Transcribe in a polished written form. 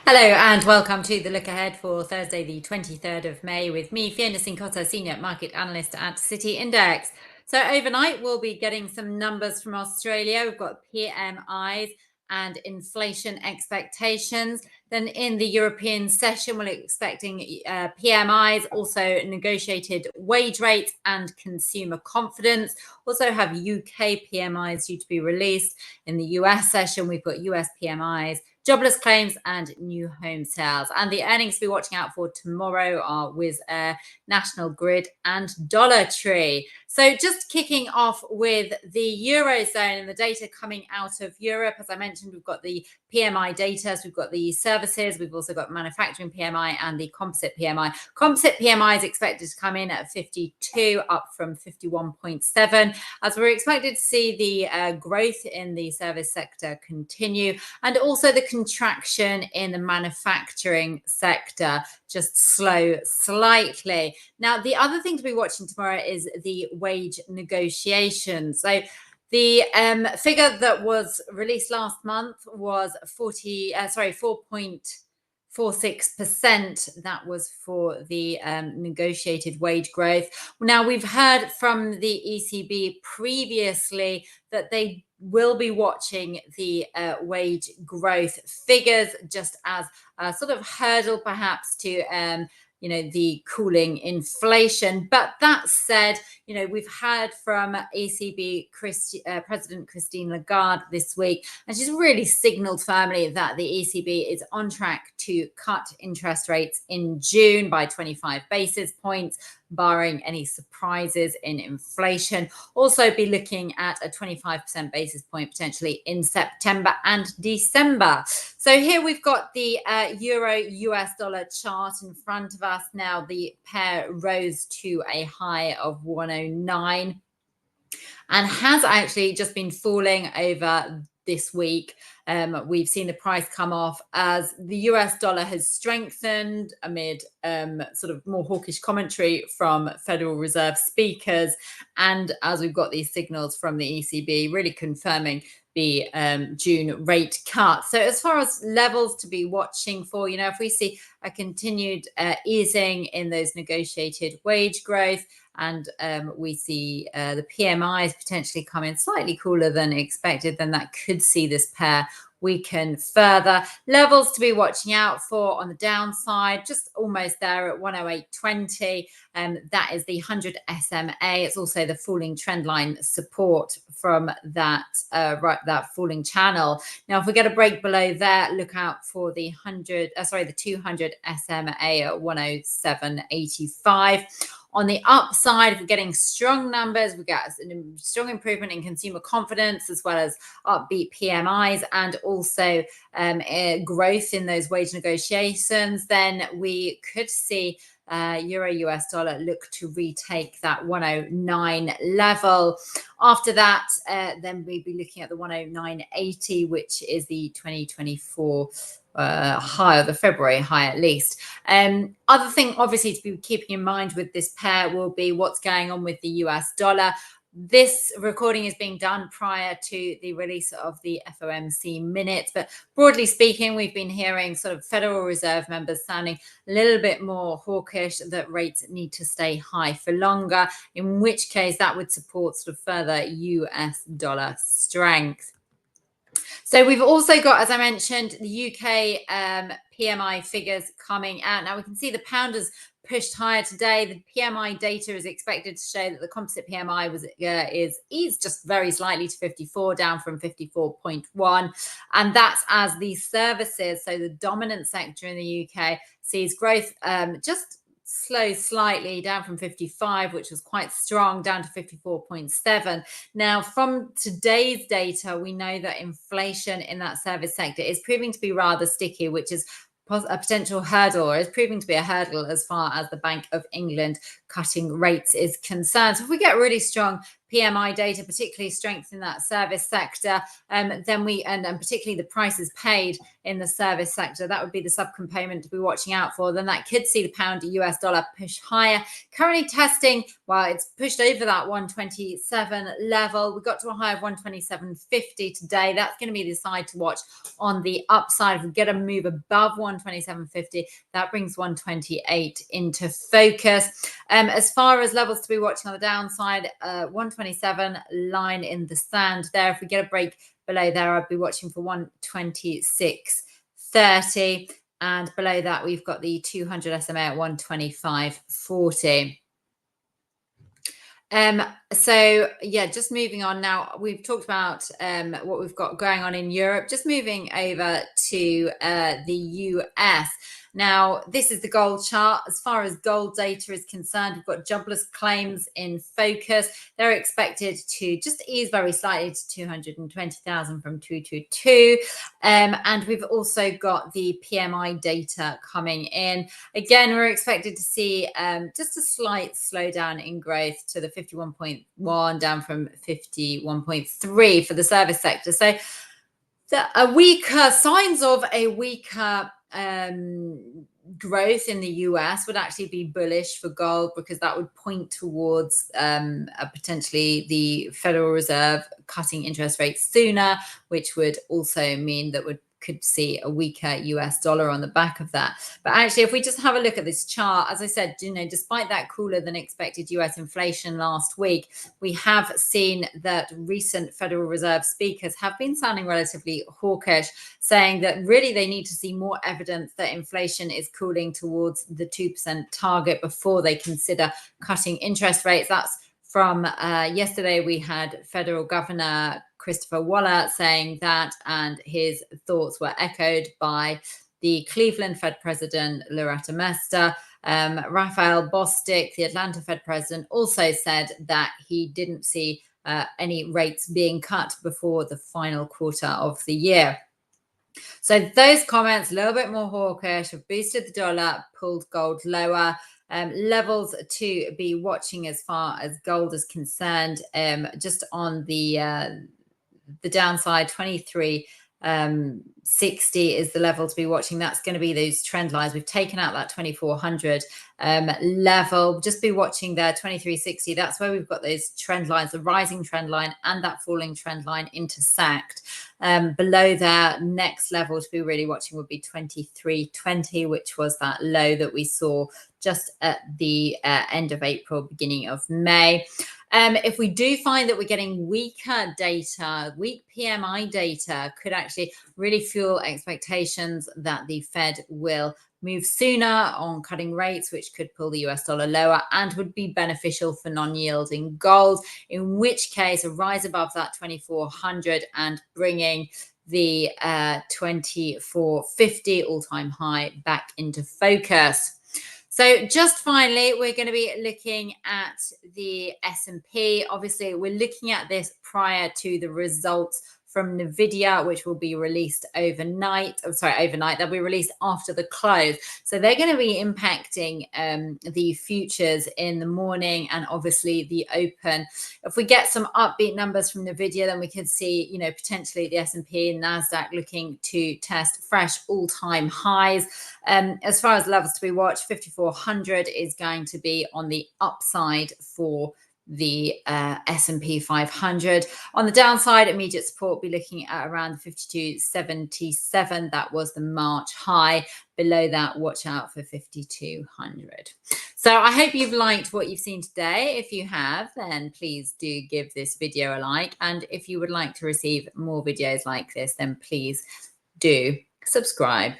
Hello and welcome to the look ahead for Thursday, the 23rd of May, with me, Fiona Cincotta, Senior Market Analyst at City Index. So overnight, we'll be getting some numbers from Australia. We've got PMIs and inflation expectations. Then in the European session, we're expecting PMIs, also negotiated wage rates and consumer confidence. Also have UK PMIs due to be released. In the US session, we've got US PMIs, jobless claims and new home sales. And the earnings to be watching out for tomorrow are Wizz Air, National Grid and Dollar Tree. So just kicking off with the Eurozone and the data coming out of Europe. As I mentioned, we've got the PMI data, so we've got the services, we've also got manufacturing PMI and the composite PMI. Composite PMI is expected to come in at 52, up from 51.7, as we're expected to see the growth in the service sector continue, and also the contraction in the manufacturing sector just slow slightly. Now, the other thing to be watching tomorrow is the wage negotiations. So the figure that was released last month was 4.46%. That was for the negotiated wage growth. Now, we've heard from the ECB previously that they will be watching the wage growth figures just as a sort of hurdle perhaps to the cooling inflation. But that said, we've heard from ECB President Christine Lagarde this week, and she's really signaled firmly that the ECB is on track to cut interest rates in June by 25 basis points, barring any surprises in inflation. Also be looking at a 25% basis point potentially in September and December. So here we've got the euro US dollar chart in front of us. Now the pair rose to a high of 109 and has actually just been falling over this week. We've seen the price come off as the US dollar has strengthened amid sort of more hawkish commentary from Federal Reserve speakers, and as we've got these signals from the ECB really confirming the June rate cut. So as far as levels to be watching for, if we see a continued easing in those negotiated wage growth, and we see the PMIs potentially come in slightly cooler than expected, then that could see this pair weaken further. Levels to be watching out for on the downside, just almost there at 108.20. That is the 100 SMA. It's also the falling trend line support from that that falling channel. Now, if we get a break below there, look out for the 200 SMA at 107.85. On the upside, if we're getting strong numbers, we get a strong improvement in consumer confidence, as well as upbeat PMIs, and also growth in those wage negotiations, then we could see euro US dollar look to retake that 109 level. After that, then we'd be looking at the 109.80, which is the 2024 high, or the February high at least. Other thing obviously to be keeping in mind with this pair will be what's going on with the US dollar. This recording is being done prior to the release of the FOMC minutes, but broadly speaking, we've been hearing sort of Federal Reserve members sounding a little bit more hawkish that rates need to stay high for longer, in which case that would support sort of further US dollar strength. So we've also got, as I mentioned, the UK PMI figures coming out. Now we can see the pound has pushed higher today. The PMI data is expected to show that the composite PMI is eased just very slightly to 54, down from 54.1. And that's as the services, so the dominant sector in the UK, sees growth just slow slightly, down from 55, which was quite strong, down to 54.7. Now, from today's data, we know that inflation in that service sector is proving to be rather sticky, which is a potential hurdle, or is proving to be a hurdle as far as the Bank of England cutting rates is concerned. So if we get really strong PMI data, particularly strengthening that service sector, then we and particularly the prices paid in the service sector, that would be the subcomponent to be watching out for. Then that could see the pound to US dollar push higher. Currently testing, well, it's pushed over that 127 level. We got to a high of 127.50 today. That's going to be the side to watch on the upside. If we get a move above 127.50, that brings 128 into focus. As far as levels to be watching on the downside, 127 line in the sand there. If we get a break below there, I'd be watching for 126.30. And below that, we've got the 200 SMA at 125.40. So yeah, just moving on now. We've talked about what we've got going on in Europe. Just moving over to the US. Now, this is the gold chart. As far as gold data is concerned, we've got jobless claims in focus. They're expected to just ease very slightly to 220,000 from 222. And we've also got the PMI data coming in. Again, we're expected to see just a slight slowdown in growth to the 51.1 down from 51.3 for the service sector. So signs of a weaker growth in the US would actually be bullish for gold, because that would point towards potentially the Federal Reserve cutting interest rates sooner, which would also mean that could see a weaker US dollar on the back of that. But actually, if we just have a look at this chart, as I said, despite that cooler than expected US inflation last week, we have seen that recent Federal Reserve speakers have been sounding relatively hawkish, saying that really they need to see more evidence that inflation is cooling towards the 2% target before they consider cutting interest rates. That's from yesterday. We had Federal Governor Christopher Waller saying that, and his thoughts were echoed by the Cleveland Fed President Loretta Mester. Raphael Bostic, the Atlanta Fed President, also said that he didn't see any rates being cut before the final quarter of the year. So those comments, a little bit more hawkish, have boosted the dollar, pulled gold lower. Levels to be watching as far as gold is concerned, just on the downside, 23.60 is the level to be watching. That's going to be those trend lines. We've taken out that 2400 level. Just be watching there, 23.60. That's where we've got those trend lines, the rising trend line and that falling trend line intersect. Below there, next level to be really watching would be 23.20, which was that low that we saw just at the end of April, beginning of May. If we do find that we're getting weaker data, weak PMI data could actually really fuel expectations that the Fed will move sooner on cutting rates, which could pull the US dollar lower and would be beneficial for non-yielding gold, in which case a rise above that 2400 and bringing the 2450 all-time high back into focus. So just finally, we're going to be looking at the S&P. Obviously, we're looking at this prior to the results from NVIDIA, which will be released overnight. They'll be released after the close. So they're going to be impacting the futures in the morning and obviously the open. If we get some upbeat numbers from NVIDIA, then we could see, potentially the S&P and NASDAQ looking to test fresh all-time highs. As far as levels to be watched, 5,400 is going to be on the upside for the S&P 500. On the downside, immediate support be looking at around 52.77. That was the March high. Below that, watch out for 5,200. So I hope you've liked what you've seen today. If you have, then please do give this video a like. And if you would like to receive more videos like this, then please do subscribe.